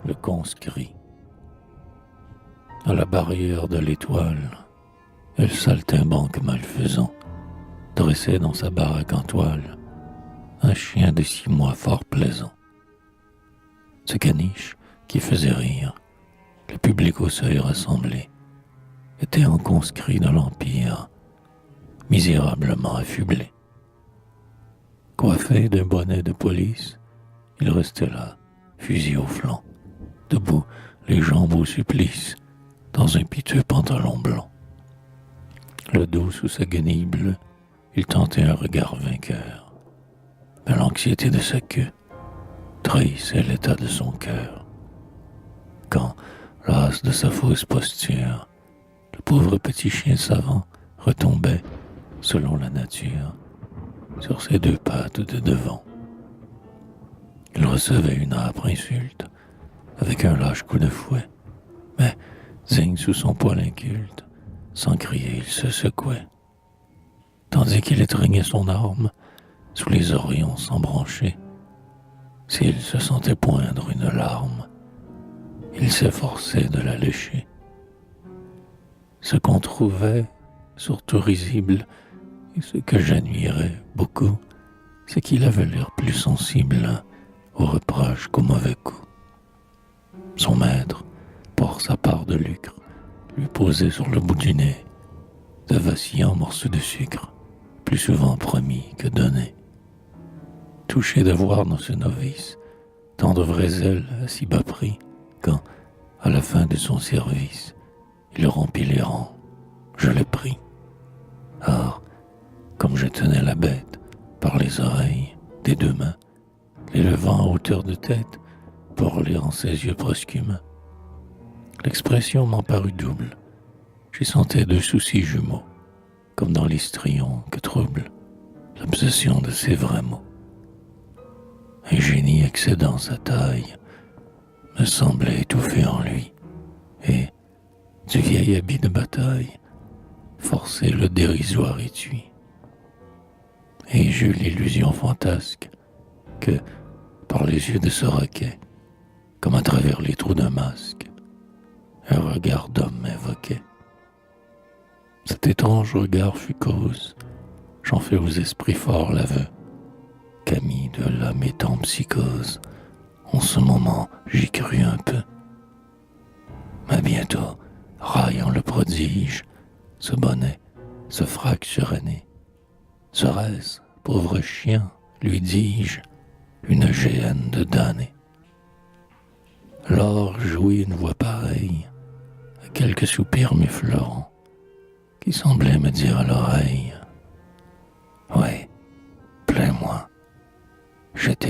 le conscrit. À la barrière de l'étoile, le saltimbanque malfaisant dressait dans sa baraque en toile un chien de 6 mois fort plaisant. Ce caniche qui faisait rire le public au seuil rassemblé était un conscrit de l'Empire, misérablement affublé. Coiffé d'un bonnet de police, il restait là, fusil au flanc, debout, les jambes au supplice, dans un piteux pantalon blanc. Le dos sous sa guenille bleue, il tentait un regard vainqueur. Mais l'anxiété de sa queue trahissait l'état de son cœur. Quand, las de sa fausse posture, le pauvre petit chien savant retombait, selon la nature, sur ses 2 pattes de devant. Il recevait une âpre insulte, avec un lâche coup de fouet, mais, digne sous son poil inculte, sans crier il se secouait. Tandis qu'il étreignait son arme, sous les orions sans brancher, s'il se sentait poindre une larme, il s'efforçait de la lécher. Ce qu'on trouvait surtout risible, et ce que j'admirais beaucoup, c'est qu'il avait l'air plus sensible aux reproches qu'aux mauvais coups. Son maître, pour sa part de lucre, lui posait sur le bout du nez de vacillants morceaux de sucre, plus souvent promis que donnés. Touché de voir dans ce novice tant de vraies ailes à si bas prix, quand, à la fin de son service, il rompit les rangs, je le pris. Or, comme je tenais la bête par les oreilles des 2 mains, l'élevant à hauteur de tête pour lire en ses yeux presque humains, l'expression m'en parut double. J'y sentais 2 soucis jumeaux, comme dans l'histrion que trouble l'obsession de ces vrais mots. Un génie excédant sa taille me semblait étouffer en lui, et, du vieil habit de bataille, forcer le dérisoire étui. Et j'eus l'illusion fantasque que, par les yeux de ce roquet, comme à travers les trous d'un masque, un regard d'homme m'invoquait. Cet étrange regard fut cause, j'en fais aux esprits forts l'aveu, qu'amis de la métempsychose, en ce moment j'y crus un peu. Mais bientôt, raillant le prodige, ce bonnet, ce frac suranné, serait-ce, pauvre chien, lui dis-je, une géhenne de damné? Lors jouit une voix pareille, à quelques soupirs m'effleurant, qui semblait me dire à l'oreille: ouais, plains-moi, je t'ai